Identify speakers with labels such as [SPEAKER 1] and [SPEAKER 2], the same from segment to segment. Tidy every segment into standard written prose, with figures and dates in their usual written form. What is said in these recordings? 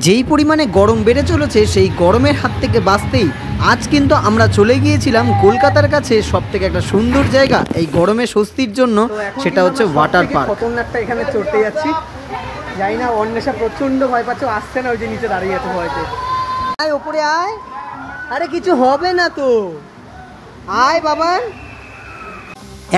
[SPEAKER 1] যেই পরিমাণে গরম বেড়ে চলেছে সেই গরমের হাত থেকে বাঁচতেই আজ কিন্তু আমরা চলে গিয়েছিলাম কলকাতার কাছে সবথেকে একটা সুন্দর জায়গা এই গরমে স্বস্তির জন্য, সেটা হচ্ছে ওয়াটার পার্ক।
[SPEAKER 2] খতরনাকটা এখানে চড়তে যাচ্ছি, যাই না অন্বেষা প্রচন্ড ভয় পাচ্ছে, আসছে না, ওই যে নিচে দাঁড়িয়ে আছে ভয়তে। আয় ওপরে আয়, আরে কিছু হবে না তো, আয় বাবা।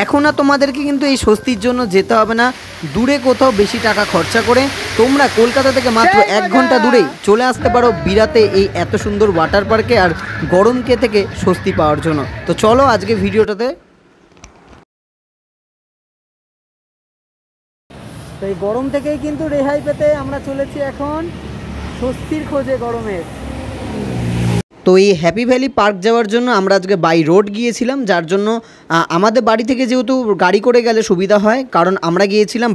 [SPEAKER 1] এখন আর তোমাদেরকে কিন্তু এই স্বস্তির জন্য যেতে হবে না দূরে কোথাও বেশি টাকা খরচা করে, তোমরা কলকাতা থেকে মাত্র 1 ঘন্টা দূরেই চলে আসতে পারো বিরাতে এই এত সুন্দর ওয়াটার পার্কে আর গরমকে থেকে স্বস্তি পাওয়ার জন্য। তো চলো আজকে ভিডিওটাতে।
[SPEAKER 2] তো এই গরম থেকেই কিন্তু রেহাই পেতে আমরা চলেছি এখন স্বস্তির খোঁজে গরমের।
[SPEAKER 1] তো এই হ্যাপি ভ্যালি পার্ক যাওয়ার জন্য আমরা আজকে বাই রোড গিয়েছিলাম, যার জন্য আমাদের বাড়ি থেকে যেহেতু গাড়ি করে গেলে সুবিধা হয়, কারণ আমরা গিয়েছিলাম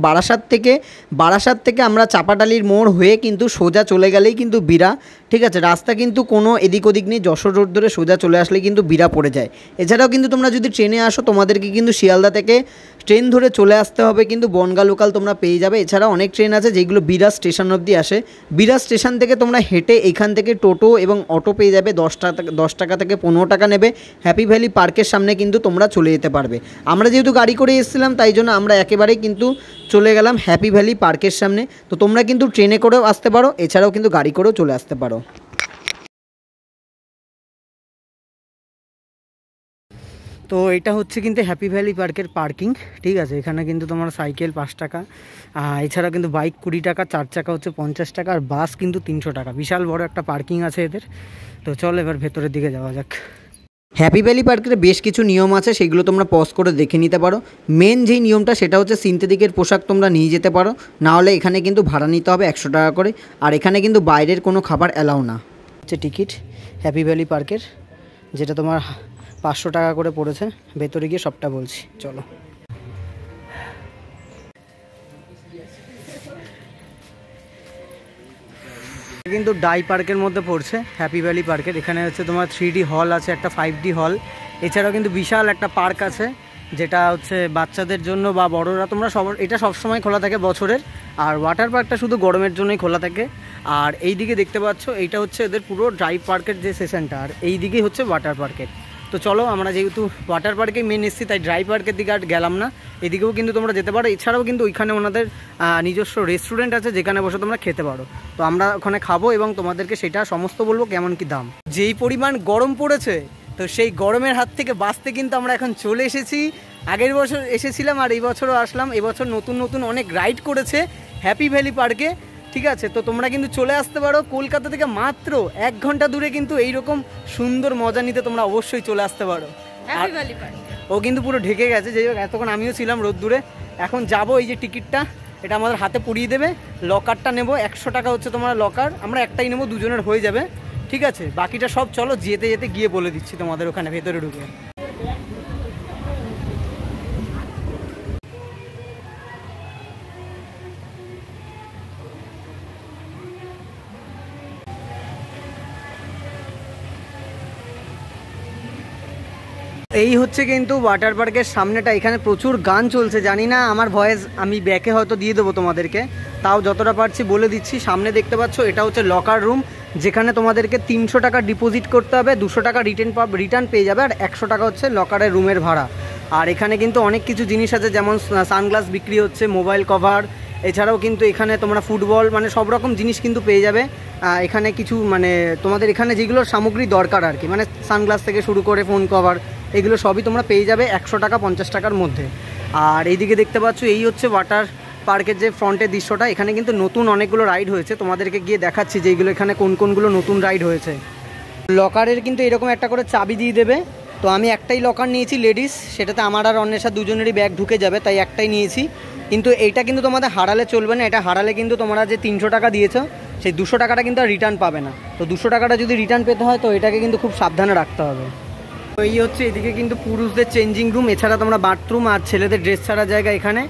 [SPEAKER 1] বারাসাত থেকে আমরা চাপাডালির মোড় হয়ে কিন্তু সোজা চলে গেলেই কিন্তু বিরা, ঠিক আছে, রাস্তা কিন্তু কোনো এদিক ওদিক নেই, যশোর রোড ধরে সোজা চলে আসলে কিন্তু বিরা পড়ে যায়। এছাড়াও কিন্তু তোমরা যদি ট্রেনে আসো তোমাদেরকে কিন্তু শিয়ালদা থেকে ট্রেন ধরে চলে আসতে হবে, কিন্তু বনগা লোকাল তোমরা পেয়ে যাবে। এছাড়াও অনেক ট্রেন আছে যেগুলো বিরা স্টেশন অবধি আসে, বিরা স্টেশন থেকে তোমরা হেঁটে এখান থেকে টোটো এবং অটো পেয়ে যাবে, 10 টাকা থেকে 15 টাকা নেবে। হ্যাপি ভ্যালি পার্কের সামনে কিন্তু তোমরা চলে যেতে পারবে। আমরা যেহেতু গাড়ি করে এসেছিলাম তাই জন্য আমরা একেবারেই কিন্তু চলে গেলাম হ্যাপি ভ্যালি পার্কের সামনে। তো তোমরা কিন্তু ট্রেনে করেও আসতে পারো, এছাড়াও কিন্তু গাড়ি করেও চলে আসতে পারো।
[SPEAKER 2] তো এটা হচ্ছে কিন্তু হ্যাপি ভ্যালি পার্কের পার্কিং, ঠিক আছে। এখানে কিন্তু তোমার সাইকেল 5 টাকা, এছাড়া কিন্তু বাইক 20 টাকা, 4 চাকা হচ্ছে 50 টাকা, আর বাস কিন্তু 300 টাকা। বিশাল বড় একটা পার্কিং আছে এদের। তো চল এবার ভেতরের দিকে যাওয়া যাক।
[SPEAKER 1] হ্যাপি ভ্যালি পার্কের বেশ কিছু নিয়ম আছে, সেগুলো তোমরা পজ করে দেখে নিতে পারো। মেন যেই নিয়মটা সেটা হচ্ছে সিনথেটিকের পোশাক তোমরা নিয়ে যেতে পারো, না হলে এখানে কিন্তু ভাড়া নিতে হবে 100 টাকা করে, আর এখানে কিন্তু বাইরের কোনো খাবার অ্যালাউ না।
[SPEAKER 2] হচ্ছে টিকিট হ্যাপি ভ্যালি পার্কের, যেটা তোমার 500 টাকা করে পড়েছে। ভেতরে গিয়ে সবটা বলছি, চলো। কিন্তু ডাই পার্কের মধ্যে পড়ছে হ্যাপি ভ্যালি পার্কের। এখানে হচ্ছে তোমার 3D হল আছে, একটা 5D হল, এছাড়াও কিন্তু বিশাল একটা পার্ক আছে, যেটা হচ্ছে বাচ্চাদের জন্য বা বড়রা, তোমরা এটা সবসময় খোলা থাকে বছরের। আর ওয়াটার পার্কটা শুধু গরমের জন্যই খোলা থাকে। আর এই দিকে দেখতে পাচ্ছ এইটা হচ্ছে এদের পুরো ড্রাই পার্কের যে সেশনটা, আর এই দিকেই হচ্ছে ওয়াটার পার্কের। তো চলো, আমরা যেহেতু ওয়াটার পার্কে মেন এসেছি তাই ড্রাই পার্কের দিকে আর গেলাম না, এদিকেও কিন্তু তোমরা যেতে পারো। এছাড়াও কিন্তু ওইখানে ওনাদের নিজস্ব রেস্টুরেন্ট আছে যেখানে বসে তোমরা খেতে পারো। তো আমরা ওখানে খাবো এবং তোমাদেরকে সেটা সমস্ত বলবো কেমন কি দাম। যেই পরিমাণ গরম পড়েছে, তো সেই গরমের হাত থেকে বাঁচতে কিন্তু আমরা এখন চলে এসেছি। আগের বছর এসেছিলাম আর এই বছরও আসলাম। এবছর নতুন নতুন অনেক রাইড করেছে হ্যাপি ভ্যালি পার্কে, ঠিক আছে। তো তোমরা কিন্তু চলে আসতে পারো কলকাতা থেকে মাত্র 1 ঘন্টা দূরে, কিন্তু এইরকম সুন্দর মজা নিতে তোমরা অবশ্যই চলে আসতে পারো। ও কিন্তু পুরো ঢেকে গেছে, যাই হোক এতক্ষণ আমিও ছিলাম রোদ্দুরে। এখন যাবো, এই যে টিকিটটা এটা আমাদের হাতে পুড়িয়ে দেবে, লকারটা নেবো 100 টাকা হচ্ছে তোমার লকার, আমরা একটাই নেবো, দুজনের হয়ে যাবে, ঠিক আছে। বাকিটা সব চলো যেতে যেতে গিয়ে বলে দিচ্ছি তোমাদের ওখানে ভেতরে ঢুকে। এই হচ্ছে কিন্তু ওয়াটার পার্কের সামনেটা। এখানে প্রচুর গান চলছে, জানি না আমার ভয়েস আমি ব্যাকে হয়তো দিয়ে দেবো তোমাদেরকে, তাও যতটা পারছি বলে দিচ্ছি। সামনে দেখতে পাচ্ছ এটা হচ্ছে লকার রুম, যেখানে তোমাদেরকে 300 টাকা ডিপোজিট করতে হবে, 200 টাকা রিটার্ন পেয়ে যাবে, আর 100 টাকা হচ্ছে লকারের রুমের ভাড়া। আর এখানে কিন্তু অনেক কিছু জিনিস আছে, যেমন সানগ্লাস বিক্রি হচ্ছে, মোবাইল কভার, এছাড়াও কিন্তু এখানে তোমরা ফুটবল মানে সব রকম জিনিস কিন্তু পেয়ে যাবে। এখানে কিছু মানে তোমাদের এখানে যেগুলো সামগ্রী দরকার আর কি, মানে সানগ্লাস থেকে শুরু করে ফোন কভার, এগুলো সবই তোমরা পেয়ে যাবে 100 টাকা 50 টাকার মধ্যে। আর এইদিকে দেখতে পাচ্ছ এই হচ্ছে ওয়াটার পার্কের যে ফ্রন্টের দৃশ্যটা। এখানে কিন্তু নতুন অনেকগুলো রাইড হয়েছে, তোমাদেরকে গিয়ে দেখাচ্ছি যে এইগুলো এখানে কোন কোনগুলো নতুন রাইড হয়েছে। লকারের কিন্তু এরকম একটা করে চাবি দিয়ে দেবে। তো আমি একটাই লকার নিয়েছি লেডিস, সেটাতে আমার আর অন্বেষা দুজনেরই ব্যাগ ঢুকে যাবে, তাই একটাই নিয়েছি। কিন্তু এইটা কিন্তু তোমাদের হারালে চলবে না, এটা হারালে কিন্তু তোমরা যে 300 টাকা দিয়েছো সেই 200 টাকাটা কিন্তু আর রিটার্ন পাবে না। তো 200 টাকাটা যদি রিটার্ন পেতে হয় তো এটাকে কিন্তু খুব সাবধানে রাখতে হবে। তো এই হচ্ছে এদিকে কিন্তু পুরুষদের চেঞ্জিং রুম, এছাড়া তোমরা বাথরুম আর ছেলেদের ড্রেস ছাড়া জায়গা এখানে,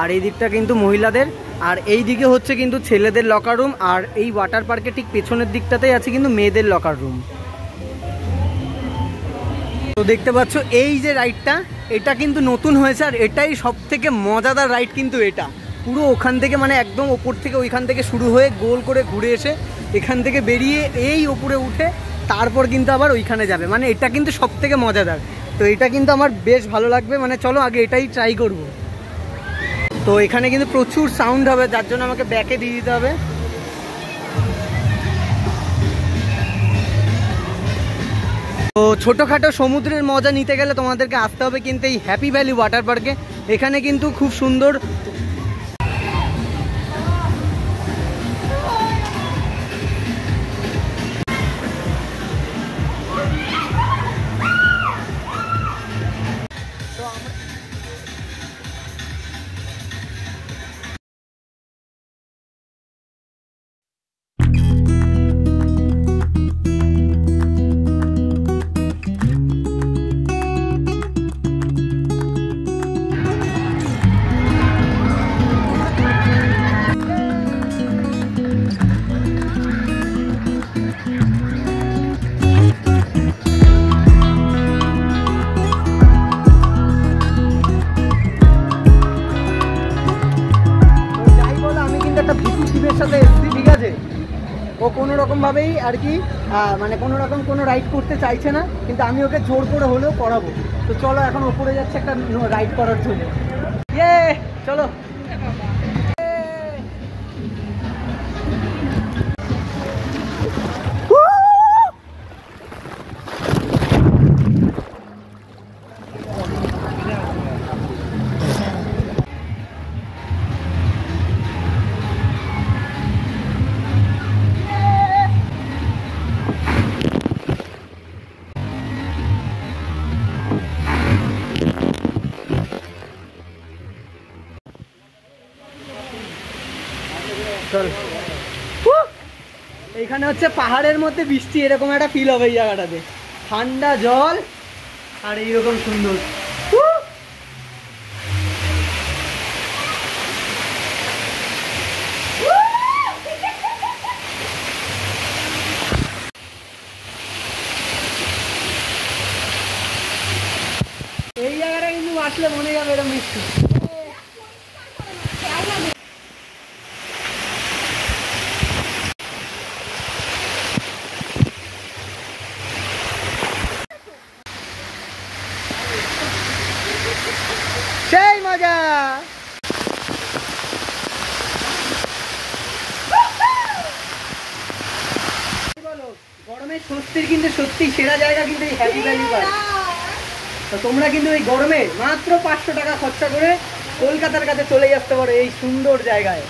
[SPEAKER 2] আর এই দিকটা কিন্তু মহিলাদের, আর এই দিকে হচ্ছে কিন্তু ছেলেদের লকার রুম, আর এই ওয়াটার পার্কের ঠিক পেছনের দিকটাতেই আছে কিন্তু মেয়েদের লকার রুম। তো দেখতে পাচ্ছ এই যে রাইডটা, এটা কিন্তু নতুন হয়েছে, আর এটাই সব থেকে মজাদার রাইড কিন্তু। এটা পুরো ওখান থেকে মানে একদম ওপর থেকে ওইখান থেকে শুরু হয়ে গোল করে ঘুরে এসে এখান থেকে বেরিয়ে এই উপরে উঠে তারপর কিন্তু আবার ওইখানে যাবে, মানে এটা কিন্তু সব থেকে মজাদার। তো এটা কিন্তু আমার বেশ ভালো লাগবে, মানে চলো আগে এটাই ট্রাই করব। তো এখানে কিন্তু প্রচুর সাউন্ড হবে, যার জন্য আমাকে ব্যাকে দিয়ে দিতে হবে। তো ছোটোখাটো সমুদ্রের মজা নিতে গেলে তোমাদেরকে আসতে হবে কিন্তু এই হ্যাপি ভ্যালি ওয়াটার পার্কে। এখানে কিন্তু খুব সুন্দর সাথে এসছি, ঠিক আছে। ও কোনো রকমভাবেই আর কি মানে কোনো রকম কোনো রাইড করতে চাইছে না, কিন্তু আমি ওকে জোর করে হলেও করাবো। তো চলো এখন ওপরে যাচ্ছে একটা রাইড করার জন্য। ইয়ে চলো। এইখানে হচ্ছে পাহাড়ের মধ্যে বৃষ্টি, এরকম একটা ফিল হবে এই জায়গাটাতে। ঠান্ডা জল আর এইরকম সুন্দর। এই জায়গাটা কিন্তু আসলে মনে যাবে এরকম বৃষ্টি। সেই মজা। গরমের স্বস্তির কিন্তু সত্যি সেরা জায়গা কিন্তু এই হ্যাপি ভ্যালি পার্ক। তো তোমরা কিন্তু এই গরমে মাত্র 500 টাকা খরচা করে কলকাতার কাছে চলে আসতে পারো এই সুন্দর জায়গায়।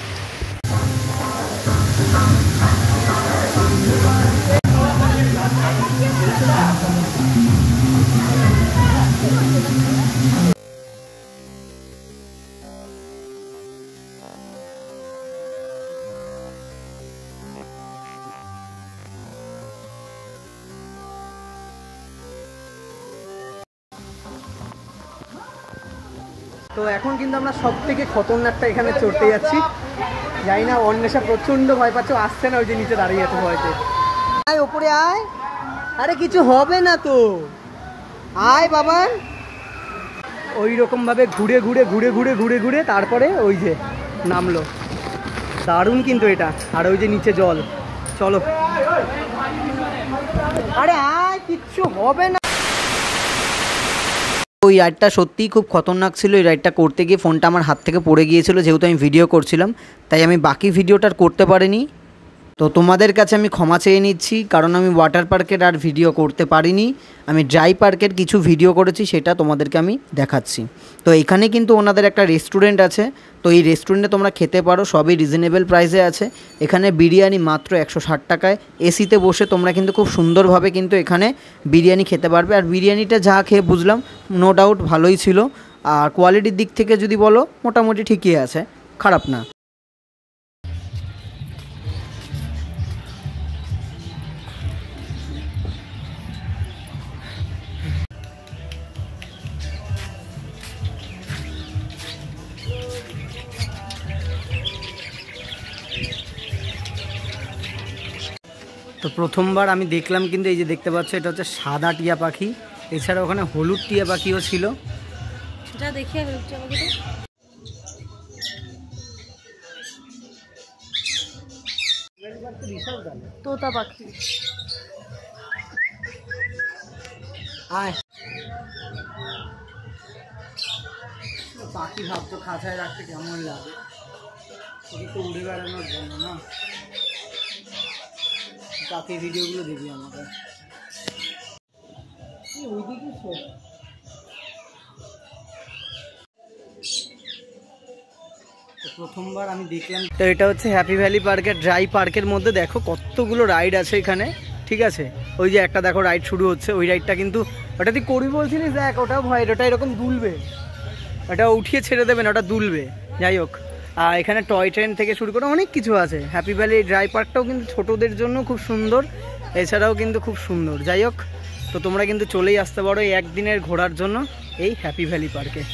[SPEAKER 2] তো এখন কিন্তু আমরা সব থেকে খতরনাকটা এখানে চড়তে যাচ্ছি। জানি না অন্বেষা প্রচন্ড ভয় পাচ্ছে, আসছে না, ওই যে নিচে দাঁড়িয়ে আছে ভয়তে। আয় ওপরে আয়, আরে কিছু হবে না তো, আয় বাবা। ওই রকম ভাবে ঘুরে ঘুরে ঘুরে ঘুরে ঘুরে ঘুরে তারপরে ওই যে নামলো। দারুণ কিন্তু এটা। আর ওই যে নিচে জল। চলো আরে আয়, কিচ্ছু হবে না।
[SPEAKER 1] ওই রাইডটা সত্যিই খুব খতরনাক ছিল। এই রাইডটা করতে গিয়ে ফোনটা আমার হাত থেকে পড়ে গিয়েছিল, যেহেতু আমি ভিডিও করছিলাম, তাই আমি বাকি ভিডিওটা করতে পারিনি। তো তোমাদের কাছে আমি ক্ষমা চেয়ে নিচ্ছি, কারণ আমি ওয়াটার পার্কের আর ভিডিও করতে পারিনি। আমি ড্রাই পার্কের কিছু ভিডিও করেছি, সেটা তোমাদেরকে আমি দেখাচ্ছি। তো এখানে কিন্তু ওনাদের একটা রেস্টুরেন্ট আছে। তো এই রেস্টুরেন্টে তোমরা খেতে পারো, সবই রিজনেবল প্রাইসে আছে। এখানে বিরিয়ানি মাত্র 160 টাকায়। এসিতে বসে তোমরা কিন্তু খুব সুন্দরভাবে কিন্তু এখানে বিরিয়ানি খেতে পারবে। আর বিরিয়ানিটা যা খেয়ে বুঝলাম, নো ডাউট ভালোই ছিল। আর কোয়ালিটির দিক থেকে যদি বলো, মোটামুটি ঠিকই আছে, খারাপ না।
[SPEAKER 2] তো প্রথমবার আমি দেখলাম কিন্তু এই যে দেখতে পাচ্ছ, এটা হচ্ছে সাদা টিয়া পাখি। এছাড়া ওখানে হলুদ টিয়া পাখিও ছিল। যা দেখি হলুদ টিয়া পাখিটা। বিশাল কালো।
[SPEAKER 3] তোতা পাখি।
[SPEAKER 2] আয় পাখি ভাবতো খাঁচায় রাখতে কেমন লাগে, ওটা তো উড়ে বেড়ানোর জন্য না। পাখির ভিডিওগুলো দিবি আমাকে। ওইদিকে প্রথমবার আমি দেখলাম। তো এটা হচ্ছে হ্যাপি ভ্যালি পার্কের ড্রাই পার্কের মধ্যে দেখো কতগুলো রাইড আছে এখানে, ঠিক আছে। ওই যে একটা দেখো রাইড শুরু হচ্ছে, ওই রাইডটা কিন্তু ওটা তুই করবি বলছিলিস, দেখ ওটাও ভয়, ওটা এরকম দুলবে, ওটা উঠিয়ে ছেড়ে দেবে না, ওটা দুলবে। যাই হোক, আর এখানে টয় ট্রেন থেকে শুরু করে অনেক কিছু আছে। হ্যাপি ভ্যালি ড্রাই পার্কটাও কিন্তু ছোটোদের জন্য খুব সুন্দর, এছাড়াও কিন্তু খুব সুন্দর। যাই হোক, তো তোমরা কিন্তু চলেই আসতে পারো এই একদিনের ঘোরার জন্য এই হ্যাপি ভ্যালি পার্কে।